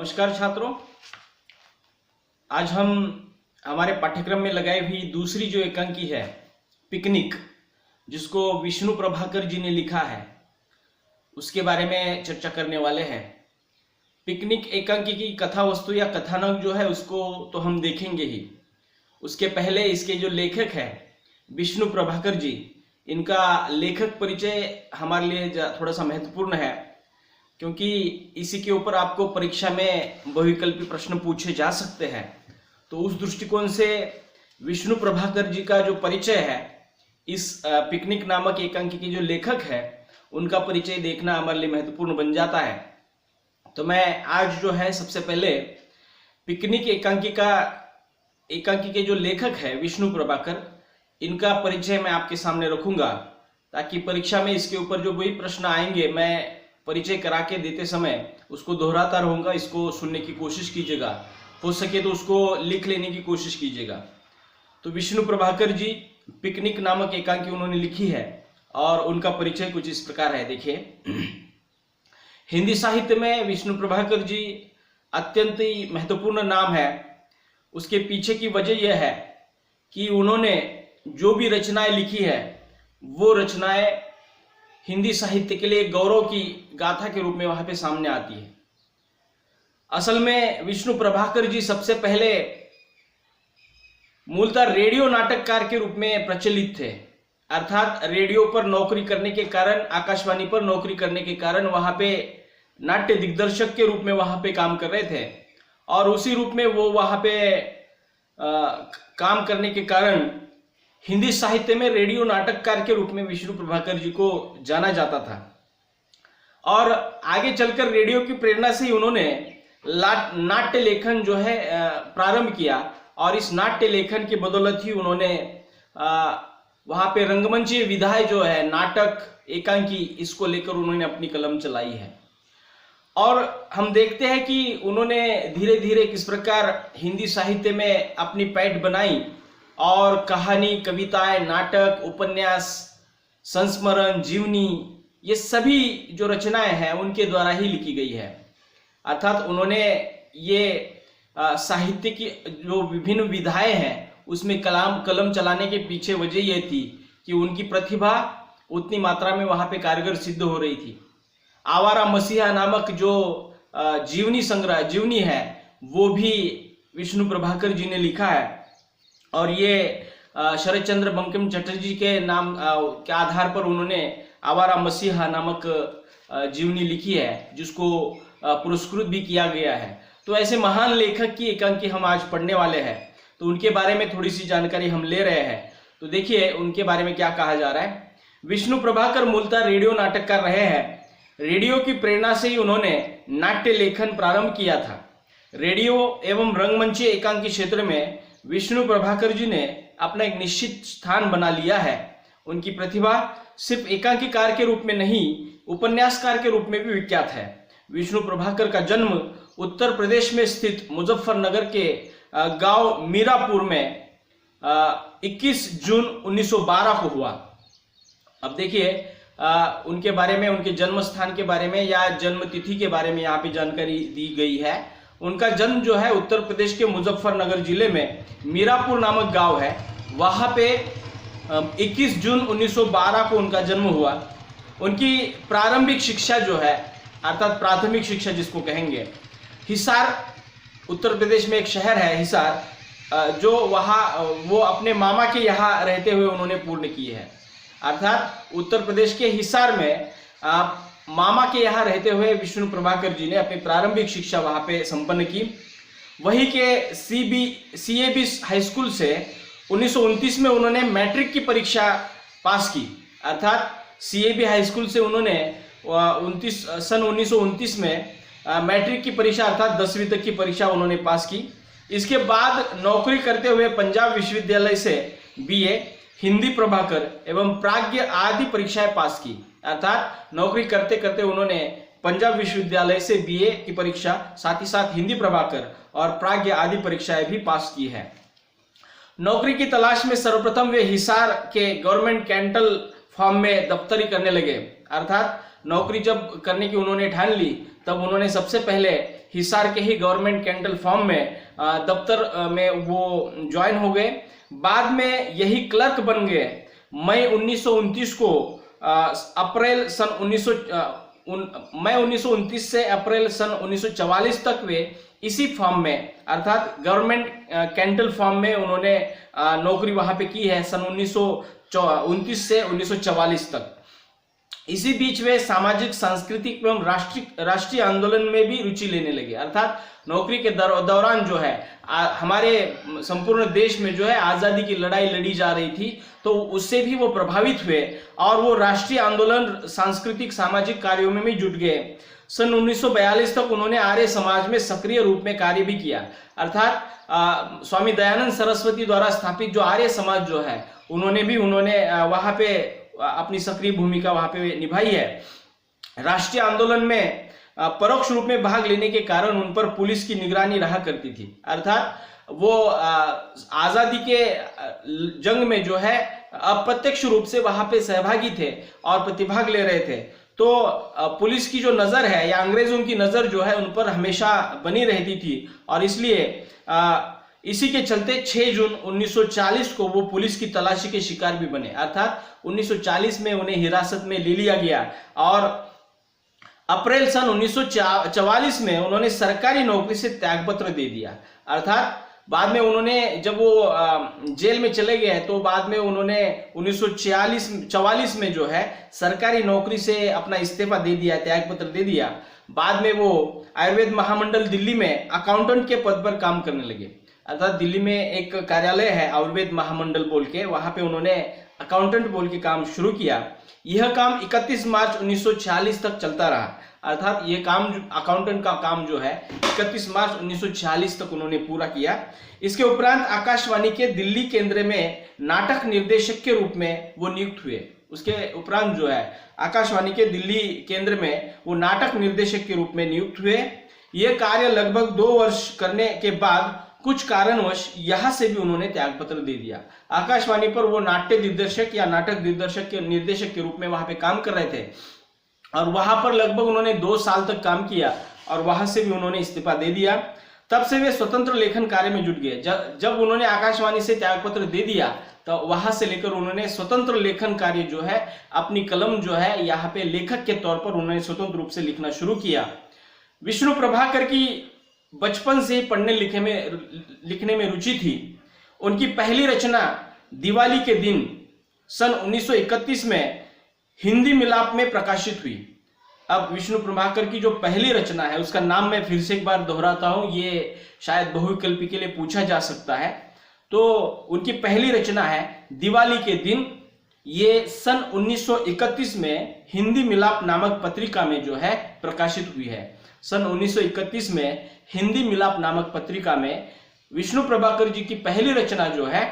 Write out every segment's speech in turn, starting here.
नमस्कार छात्रों, आज हम हमारे पाठ्यक्रम में लगाई हुई दूसरी जो एकांकी है पिकनिक, जिसको विष्णु प्रभाकर जी ने लिखा है, उसके बारे में चर्चा करने वाले हैं। पिकनिक एकांकी की कथा वस्तु या कथानक जो है उसको तो हम देखेंगे ही। उसके पहले इसके जो लेखक है विष्णु प्रभाकर जी, इनका लेखक परिचय हमारे लिए थोड़ा सा महत्वपूर्ण है, क्योंकि इसी के ऊपर आपको परीक्षा में बहुविकल्पी प्रश्न पूछे जा सकते हैं। तो उस दृष्टिकोण से विष्णु प्रभाकर जी का जो परिचय है, इस पिकनिक नामक एकांकी के जो लेखक है उनका परिचय देखना हमारे लिए महत्वपूर्ण बन जाता है। तो मैं आज जो है सबसे पहले पिकनिक एकांकी के जो लेखक है विष्णु प्रभाकर, इनका परिचय मैं आपके सामने रखूंगा, ताकि परीक्षा में इसके ऊपर जो वही प्रश्न आएंगे मैं परिचय करा के देते समय उसको दोहराता रहूंगा। इसको सुनने की कोशिश कीजिएगा, हो सके तो उसको लिख लेने की कोशिश कीजिएगा। तो विष्णु प्रभाकर जी पिकनिक नामक एकांकी उन्होंने लिखी है और उनका परिचय कुछ इस प्रकार है। देखिए, हिंदी साहित्य में विष्णु प्रभाकर जी अत्यंत ही महत्वपूर्ण नाम है। उसके पीछे की वजह यह है कि उन्होंने जो भी रचनाएं लिखी है वो रचनाएं हिंदी साहित्य के लिए गौरव की गाथा के रूप में वहां पे सामने आती है। असल में विष्णु प्रभाकर जी सबसे पहले मूलतः रेडियो नाटककार के रूप में प्रचलित थे, अर्थात रेडियो पर नौकरी करने के कारण, आकाशवाणी पर नौकरी करने के कारण वहां पे नाट्य दिग्दर्शक के रूप में वहां पे काम कर रहे थे, और उसी रूप में वो वहां पे काम करने के कारण हिंदी साहित्य में रेडियो नाटककार के रूप में विष्णु प्रभाकर जी को जाना जाता था। और आगे चलकर रेडियो की प्रेरणा से ही उन्होंने नाट्य लेखन जो है प्रारंभ किया, और इस नाट्य लेखन की बदौलत ही उन्होंने वहां पे रंगमंचीय विधाएं जो है नाटक एकांकी, इसको लेकर उन्होंने अपनी कलम चलाई है। और हम देखते हैं कि उन्होंने धीरे धीरे किस प्रकार हिंदी साहित्य में अपनी पैठ बनाई, और कहानी, कविताएं, नाटक, उपन्यास, संस्मरण, जीवनी, ये सभी जो रचनाएं हैं उनके द्वारा ही लिखी गई है। अर्थात उन्होंने ये साहित्य की जो विभिन्न विधाएं हैं उसमें कलम चलाने के पीछे वजह यह थी कि उनकी प्रतिभा उतनी मात्रा में वहां पे कारगर सिद्ध हो रही थी। आवारा मसीहा नामक जो जीवनी है वो भी विष्णु प्रभाकर जी ने लिखा है, और ये शरद चंद्र बंकिम चटर्जी के नाम के आधार पर उन्होंने आवारा मसीहा नामक जीवनी लिखी है, जिसको पुरस्कृत भी किया गया है। तो ऐसे महान लेखक की एकांकी हम आज पढ़ने वाले हैं, तो उनके बारे में थोड़ी सी जानकारी हम ले रहे हैं। तो देखिए उनके बारे में क्या कहा जा रहा है। विष्णु प्रभाकर मूलतः रेडियो नाटककार रहे हैं। रेडियो की प्रेरणा से ही उन्होंने नाट्य लेखन प्रारंभ किया था। रेडियो एवं रंगमंची एकांकी क्षेत्र में विष्णु प्रभाकर जी ने अपना एक निश्चित स्थान बना लिया है। उनकी प्रतिभा सिर्फ एकांकीकार के रूप में नहीं, उपन्यासकार के रूप में भी विख्यात है। विष्णु प्रभाकर का जन्म उत्तर प्रदेश में स्थित मुजफ्फरनगर के गांव मीरापुर में 21 जून 1912 को हुआ। अब देखिए उनके बारे में, उनके जन्म स्थान के बारे में या जन्म तिथि के बारे में यहाँ पे जानकारी दी गई है। उनका जन्म जो है उत्तर प्रदेश के मुजफ्फरनगर जिले में मीरापुर नामक गांव है, वहां पे 21 जून 1912 को उनका जन्म हुआ। उनकी प्रारंभिक शिक्षा जो है, अर्थात प्राथमिक शिक्षा जिसको कहेंगे, हिसार, उत्तर प्रदेश में एक शहर है हिसार, जो वहाँ वो अपने मामा के यहाँ रहते हुए उन्होंने पूर्ण की है। अर्थात उत्तर प्रदेश के हिसार में मामा के यहाँ रहते हुए विष्णु प्रभाकर जी ने अपनी प्रारंभिक शिक्षा वहां पे संपन्न की। वही के सीएबी हाई स्कूल से 1929 में उन्होंने मैट्रिक की परीक्षा पास की। अर्थात सीएबी हाई स्कूल से उन्होंने सन 1929 में मैट्रिक की परीक्षा अर्थात 10वीं तक की परीक्षा उन्होंने पास की। इसके बाद नौकरी करते हुए पंजाब विश्वविद्यालय से बीए, हिंदी प्रभाकर एवं प्राज्ञ आदि परीक्षाएं पास की। अर्थात नौकरी करते करते उन्होंने पंजाब विश्वविद्यालय से बीए की परीक्षा, साथ ही साथ हिंदी प्रभाकर और प्राज्ञ आदि परीक्षाएं भी पास की है। नौकरी की तलाश में सर्वप्रथम वे हिसार के गवर्नमेंट कैंटल फॉर्म में दफ्तरी करने लगे। अर्थात नौकरी जब करने की उन्होंने ठान ली, तब उन्होंने सबसे पहले हिसार के ही गवर्नमेंट कैंटल फॉर्म में दफ्तर में वो ज्वाइन हो गए। बाद में यही क्लर्क बन गए। मई 1929 को अप्रैल सन 1929 से अप्रैल सन 1944 तक वे इसी फॉर्म में अर्थात गवर्नमेंट कैंटल फॉर्म में उन्होंने नौकरी वहां पे की है सन 1929 से 1944 तक। इसी बीच वे सामाजिक, सांस्कृतिक एवं राष्ट्रीय आंदोलन में भी रुचि लेने लगे। अर्थात नौकरी के दौरान जो है हमारे संपूर्ण देश में जो है आजादी की लड़ाई लड़ी जा रही थी, तो उससे भी वो प्रभावित हुए और वो राष्ट्रीय आंदोलन, सांस्कृतिक, सामाजिक कार्यों में भी जुट गए। सन 1942 तक उन्होंने आर्य समाज में सक्रिय रूप में कार्य भी किया। अर्थात स्वामी दयानंद सरस्वती द्वारा स्थापित जो आर्य समाज जो है उन्होंने वहां पे अपनी सक्रिय भूमिका वहां पे निभाई है। राष्ट्रीय आंदोलन में परोक्ष रूप में भाग लेने के कारण उन पर पुलिस की निगरानी रहा करती थी। अर्थात वो आजादी के जंग में जो है अप्रत्यक्ष रूप से वहां पे सहभागी थे और प्रतिभाग ले रहे थे, तो पुलिस की जो नजर है या अंग्रेजों की नजर जो है उन पर हमेशा बनी रहती थी और इसलिए इसी के चलते 6 जून 1940 को वो पुलिस की तलाशी के शिकार भी बने। अर्थात 1940 में उन्हें हिरासत में ले लिया गया और अप्रैल सन 1944 में उन्होंने सरकारी नौकरी से त्यागपत्र दे दिया। अर्थात बाद में उन्होंने जब वो जेल में चले गए तो बाद में उन्होंने 1944 में जो है सरकारी नौकरी से अपना इस्तीफा दे दिया, त्यागपत्र दे दिया। बाद में वो आयुर्वेद महामंडल दिल्ली में अकाउंटेंट के पद पर काम करने लगे। अर्थात दिल्ली में एक कार्यालय है आयुर्वेद महामंडल बोल के, वहां पे उन्होंने अकाउंटेंट बोल के काम शुरू किया। यह काम 31 मार्च 1946 तक चलता रहा। अर्थात ये काम, अकाउंटेंट का काम जो है 31 मार्च 1946 तक उन्होंने पूरा किया। इसके उपरांत आकाशवाणी के दिल्ली केंद्र में नाटक निर्देशक के रूप में वो नियुक्त हुए। उसके उपरांत जो है आकाशवाणी के दिल्ली केंद्र में वो नाटक निर्देशक के रूप में नियुक्त हुए। यह कार्य लगभग 2 वर्ष करने के बाद कुछ कारणवश यहां से भी उन्होंने त्यागपत्र दे दिया। आकाशवाणी पर वो नाट्य दिग्दर्शक या नाटक दिग्दर्शक के निर्देशक के रूप में वहां पे काम कर रहे थे और वहां पर लगभग उन्होंने 2 साल तक काम किया और वहां से भी उन्होंने इस्तीफा दे दिया। तब से वे स्वतंत्र लेखन कार्य में जुट गए। जब उन्होंने आकाशवाणी से त्यागपत्र दे दिया तो वहां से लेकर उन्होंने स्वतंत्र लेखन कार्य जो है, अपनी कलम जो है यहाँ पे लेखक के तौर पर उन्होंने स्वतंत्र रूप से लिखना शुरू किया। विष्णु प्रभाकर की बचपन से पढ़ने लिखने में रुचि थी। उनकी पहली रचना दिवाली के दिन सन 1931 में हिंदी मिलाप में प्रकाशित हुई। अब विष्णु प्रभाकर की जो पहली रचना है उसका नाम मैं फिर से एक बार दोहराता हूं, ये शायद बहुविकल्पी के लिए पूछा जा सकता है। तो उनकी पहली रचना है दिवाली के दिन। ये सन 1931 में हिंदी मिलाप नामक पत्रिका में जो है प्रकाशित हुई है। सन 1931 में हिंदी मिलाप नामक पत्रिका में विष्णु प्रभाकर जी की पहली रचना जो है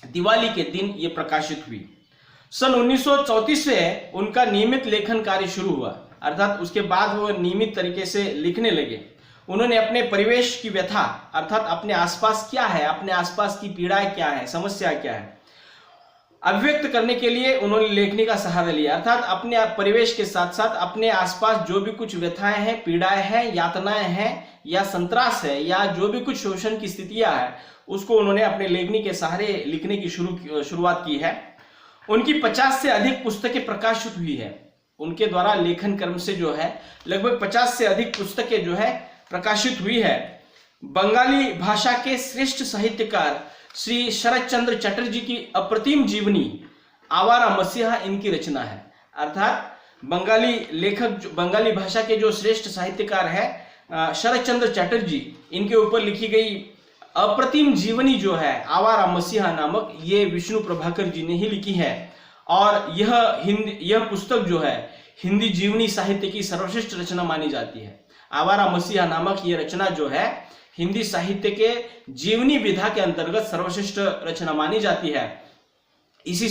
दिवाली के दिन ये प्रकाशित हुई। सन 1934 से उनका नियमित लेखन कार्य शुरू हुआ। अर्थात उसके बाद वो नियमित तरीके से लिखने लगे। उन्होंने अपने परिवेश की व्यथा, अर्थात अपने आसपास क्या है, अपने आसपास की पीड़ाएं क्या है, समस्या क्या है, अभिव्यक्त करने के लिए उन्होंने लेखनी का सहारा लिया। अर्थात अपने परिवेश के साथ साथ अपने आसपास जो भी कुछ व्यथाएं हैं, पीड़ाएं हैं, यातनाएं हैं या संत्रास है या जो भी कुछ शोषण की स्थितियां हैं, उसको उन्होंने अपने लेखनी के सहारे लिखने की शुरुआत की है। उनकी 50 से अधिक पुस्तकें प्रकाशित हुई है। उनके द्वारा लेखन कर्म से जो है लगभग 50 से अधिक पुस्तकें जो है प्रकाशित हुई है। बंगाली भाषा के श्रेष्ठ साहित्यकार श्री शरत चंद्र चटर्जी की अप्रतिम जीवनी आवारा मसीहा इनकी रचना है। अर्थात बंगाली लेखक, बंगाली भाषा के जो श्रेष्ठ साहित्यकार है शरत चंद्र चटर्जी, इनके ऊपर लिखी गई अप्रतिम जीवनी जो है आवारा मसीहा नामक, ये विष्णु प्रभाकर जी ने ही लिखी है। और यह पुस्तक जो है हिंदी जीवनी साहित्य की सर्वश्रेष्ठ रचना मानी जाती है। आवारा मसीहा नामक ये रचना जो है हिंदी साहित्य के जीवनी विधा के अंतर्गत सर्वश्रेष्ठ रचना मानी जाती है। इसे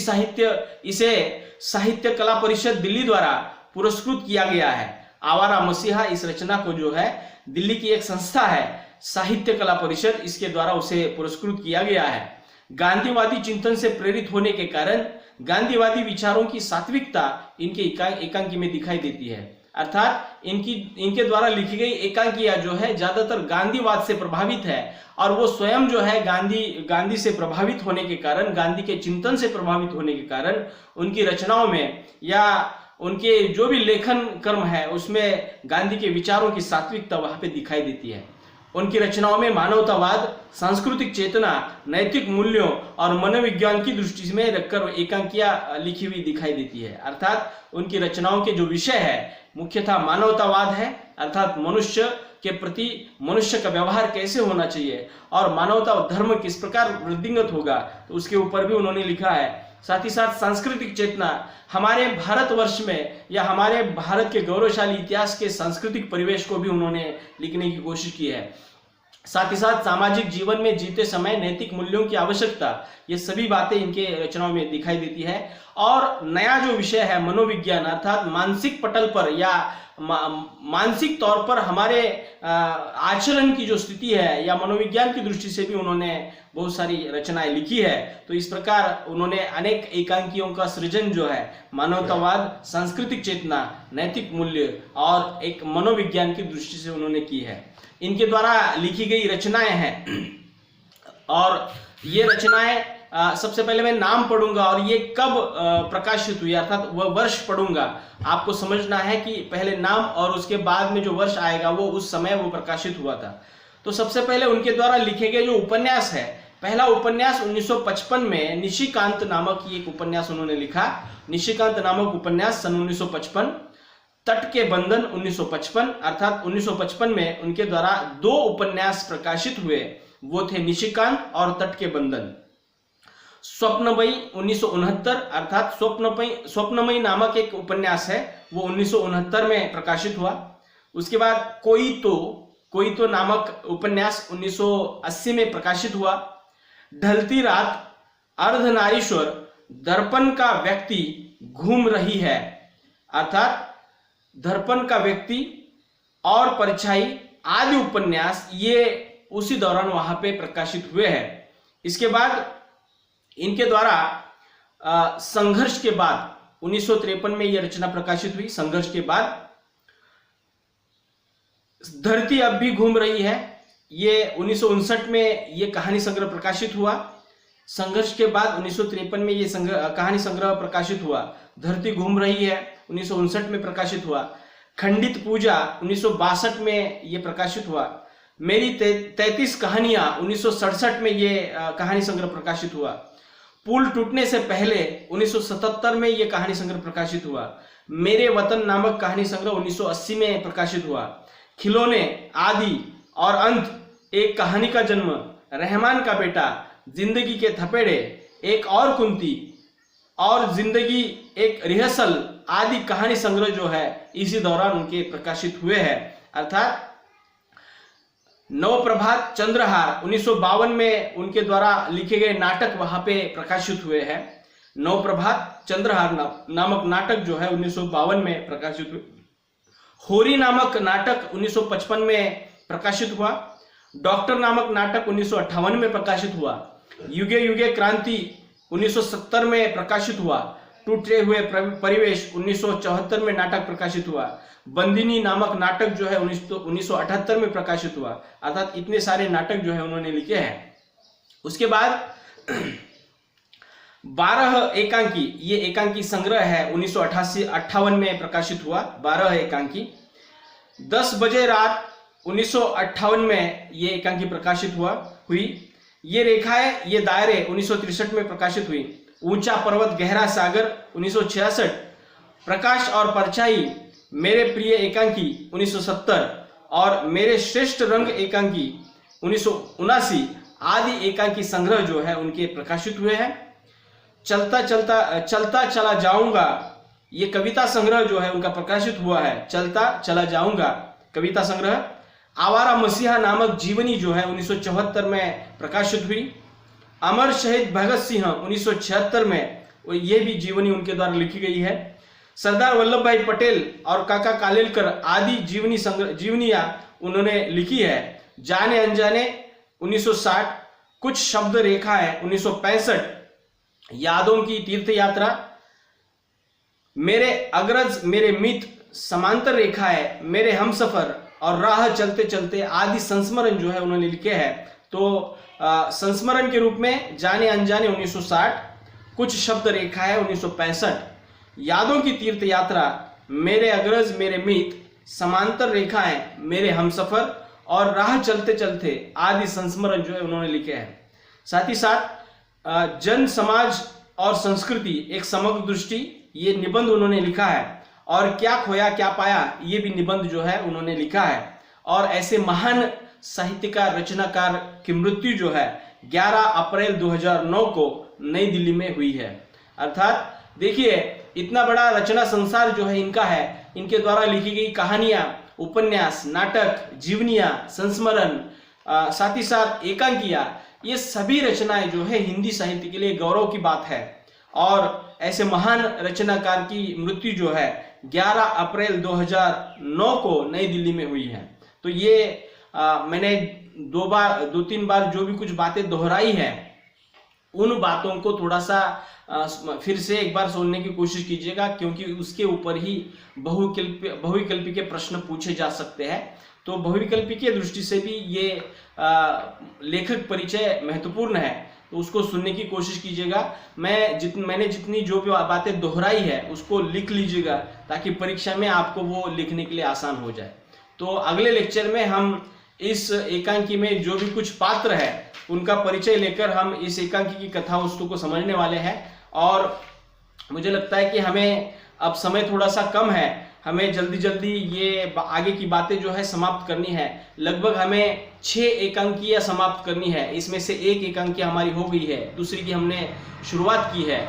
साहित्य कला परिषद दिल्ली द्वारा पुरस्कृत किया गया है। आवारा मसीहा इस रचना को जो है दिल्ली की एक संस्था है साहित्य कला परिषद, इसके द्वारा उसे पुरस्कृत किया गया है। गांधीवादी चिंतन से प्रेरित होने के कारण गांधीवादी विचारों की सात्विकता इनके एकांकी में दिखाई देती है। अर्थात इनके द्वारा लिखी गई एकांकियां जो है ज्यादातर गांधीवाद से प्रभावित है, और वो स्वयं जो है गांधी से प्रभावित होने के कारण, गांधी के चिंतन से प्रभावित होने के कारण उनकी रचनाओं में या उनके जो भी लेखन कर्म है उसमें गांधी के विचारों की सात्विकता वहां पे दिखाई देती है। उनकी रचनाओं में मानवतावाद, सांस्कृतिक चेतना, नैतिक मूल्यों और मनोविज्ञान की दृष्टि में रखकर एकांकियां लिखी हुई दिखाई देती है। अर्थात उनकी रचनाओं के जो विषय है मुख्यतः मानवतावाद है, अर्थात मनुष्य के प्रति मनुष्य का व्यवहार कैसे होना चाहिए और मानवता और धर्म किस प्रकार वृद्धिंगत होगा, तो उसके ऊपर भी उन्होंने लिखा है। साथ ही साथ सांस्कृतिक चेतना, हमारे भारतवर्ष में या हमारे भारत के गौरवशाली इतिहास के सांस्कृतिक परिवेश को भी उन्होंने लिखने की कोशिश की है। साथ ही साथ सामाजिक जीवन में जीते समय नैतिक मूल्यों की आवश्यकता, ये सभी बातें इनके रचनाओं में दिखाई देती है। और नया जो विषय है मनोविज्ञान, अर्थात मानसिक पटल पर या मानसिक तौर पर हमारे आचरण की जो स्थिति है या मनोविज्ञान की दृष्टि से भी उन्होंने बहुत सारी रचनाएं लिखी है। तो इस प्रकार उन्होंने अनेक एकांकियों का सृजन जो है मानवतावाद, सांस्कृतिक चेतना, नैतिक मूल्य और एक मनोविज्ञान की दृष्टि से उन्होंने की है। इनके द्वारा लिखी गई रचनाएं हैं, और ये रचनाएं सबसे पहले मैं नाम पढ़ूंगा और ये कब प्रकाशित हुई, अर्थात वह वर्ष पढ़ूंगा। आपको समझना है कि पहले नाम और उसके बाद में जो वर्ष आएगा वो उस समय वो प्रकाशित हुआ था। तो सबसे पहले उनके द्वारा लिखे गए जो उपन्यास है, पहला उपन्यास 1955 में निशिकांत नामक एक उपन्यास उन्होंने लिखा। निशिकांत नामक उपन्यास सन 1955। तट के बंधन 1955, अर्थात 1955 में उनके द्वारा 2 उपन्यास प्रकाशित हुए, वो थे निशिकांत और तट के बंधन। स्वप्नमयी 1969, अर्थात स्वप्नमयी नामक एक उपन्यास है, वो 1969 में प्रकाशित हुआ। उसके बाद कोई तो नामक उपन्यास 1980 में प्रकाशित हुआ। ढलती रात, अर्धनारीश्वर, दर्पण का व्यक्ति घूम रही है, अर्थात दर्पण का व्यक्ति और परछाई आदि उपन्यास ये उसी दौरान वहां पे प्रकाशित हुए हैं। इसके बाद इनके द्वारा संघर्ष के बाद 1953 में यह रचना प्रकाशित हुई। संघर्ष के बाद धरती अब भी घूम रही है, ये 1959 में ये कहानी संग्रह प्रकाशित हुआ। संघर्ष के बाद 1953 में ये कहानी संग्रह प्रकाशित हुआ। धरती घूम रही है 1959 में प्रकाशित हुआ। खंडित पूजा 1962 में ये प्रकाशित हुआ। मेरी 33 कहानियां 1967 में ये कहानी संग्रह प्रकाशित हुआ। पुल टूटने से पहले 1977 में यह कहानी संग्रह प्रकाशित हुआ। मेरे वतन नामक कहानी संग्रह 1980 में प्रकाशित हुआ। खिलौने, आदि और अंत, एक कहानी का जन्म, रहमान का बेटा, जिंदगी के थपेड़े, एक और कुंती और जिंदगी एक रिहर्सल आदि कहानी संग्रह जो है इसी दौरान उनके प्रकाशित हुए हैं। अर्थात नवप्रभात, चंद्रहार 1952 में उनके द्वारा लिखे गए नाटक वहां पे प्रकाशित हुए हैं। नवप्रभात, चंद्रहार नामक नाटक जो है 1952 में प्रकाशित हुए। होरी नामक नाटक 1955 में प्रकाशित हुआ। डॉक्टर नामक नाटक 1958 में प्रकाशित हुआ। युगे युगे क्रांति 1970 में प्रकाशित हुआ। टूटे हुए परिवेश 1974 में नाटक प्रकाशित हुआ। बंदिनी नामक नाटक जो है 1978 में प्रकाशित हुआ। अर्थात इतने सारे नाटक जो है उन्होंने लिखे हैं। उसके बाद 12 एकांकी, ये एकांकी संग्रह है 1958 में प्रकाशित हुआ। 12 एकांकी। 10 बजे रात 1958 में ये एकांकी प्रकाशित हुई। ये रेखाएं, ये दायरे 1963 में प्रकाशित हुई। ऊंचा पर्वत गहरा सागर 1966। प्रकाश और परछाई मेरे प्रिय एकांकी 1970 और मेरे श्रेष्ठ रंग एकांकी 1979 आदि एकांकी संग्रह जो है उनके प्रकाशित हुए हैं। चलता चला जाऊंगा, ये कविता संग्रह जो है उनका प्रकाशित हुआ है। चलता चला जाऊंगा कविता संग्रह। आवारा मसीहा नामक जीवनी जो है 1974 में प्रकाशित हुई। अमर शहीद भगत सिंह 1976 में, ये भी जीवनी उनके द्वारा लिखी गई है। सरदार वल्लभ भाई पटेल और काका कालेलकर आदि जीवनियां उन्होंने लिखी है। जाने अनजाने 1960, कुछ शब्द रेखा है 1965, यादों की तीर्थ यात्रा, मेरे अग्रज मेरे मित्र समांतर रेखा है, मेरे हमसफर और राह चलते चलते आदि संस्मरण जो है उन्होंने लिखे हैं। तो संस्मरण के रूप में जाने अनजाने 1960, कुछ शब्द रेखा है 1965, यादों की तीर्थ यात्रा, मेरे अग्रज मेरे मीत, समांतर रेखा है, मेरे हमसफर और राह चलते चलते आदि संस्मरण जो है उन्होंने लिखे हैं। साथ ही साथ जन समाज और संस्कृति एक समग्र दृष्टि, ये निबंध उन्होंने लिखा है। और क्या खोया क्या पाया, ये भी निबंध जो है उन्होंने लिखा है। और ऐसे महान साहित्यकार रचनाकार की मृत्यु जो है 11 अप्रैल 2009 को नई दिल्ली में हुई है। अर्थात देखिए, इतना बड़ा रचना संसार जो है इनका है, इनके द्वारा लिखी गई कहानियां, उपन्यास, नाटक, जीवनियां, संस्मरण, साथ ही साथ एकांकियां, ये सभी रचनाएं जो है हिंदी साहित्य के लिए गौरव की बात है। और ऐसे महान रचनाकार की मृत्यु जो है 11 अप्रैल 2009 को नई दिल्ली में हुई है। तो ये मैंने दो तीन बार जो भी कुछ बातें दोहराई है, उन बातों को थोड़ा सा फिर से एक बार सुनने की कोशिश कीजिएगा, क्योंकि उसके ऊपर ही बहुविकल्पी के प्रश्न पूछे जा सकते हैं। तो बहुविकल्पी की दृष्टि से भी ये लेखक परिचय महत्वपूर्ण है, तो उसको सुनने की कोशिश कीजिएगा। मैंने जितनी जो भी बातें दोहराई है उसको लिख लीजिएगा, ताकि परीक्षा में आपको वो लिखने के लिए आसान हो जाए। तो अगले लेक्चर में हम इस एकांकी में जो भी कुछ पात्र है उनका परिचय लेकर हम इस एकांकी की कथा वस्तु को समझने वाले हैं। और मुझे लगता है कि हमें अब समय थोड़ा सा कम है, हमें जल्दी जल्दी ये आगे की बातें जो है समाप्त करनी है। लगभग हमें 6 एकांकियां समाप्त करनी है। इसमें से एक एकांकी हमारी हो गई है, दूसरी की हमने शुरुआत की है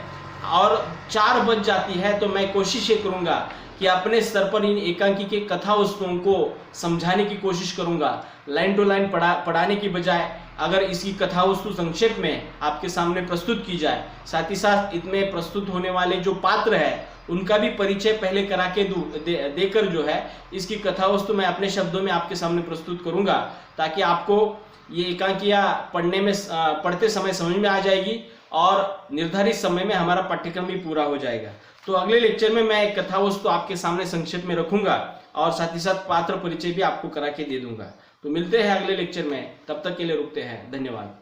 और 4 बज जाती है। तो मैं कोशिश ये करूंगा कि अपने स्तर पर इन एकांकी के कथा वस्तुओं को समझाने की कोशिश करूंगा, लाइन टू लाइन पढ़ाने की बजाय अगर इसकी कथा वस्तु संक्षेप में आपके सामने प्रस्तुत की जाए, साथ ही साथ इसमें प्रस्तुत होने वाले जो पात्र है उनका भी परिचय पहले करा के देकर जो है इसकी कथा वस्तु मैं अपने शब्दों में आपके सामने प्रस्तुत करूंगा, ताकि आपको ये एकांकियां पढ़ते समय समझ में आ जाएगी और निर्धारित समय में हमारा पाठ्यक्रम भी पूरा हो जाएगा। तो अगले लेक्चर में मैं एक कथा वस्तु आपके सामने संक्षेप में रखूंगा और साथ ही साथ पात्र परिचय भी आपको करा के दे दूंगा। तो मिलते हैं अगले लेक्चर में, तब तक के लिए रुकते हैं। धन्यवाद।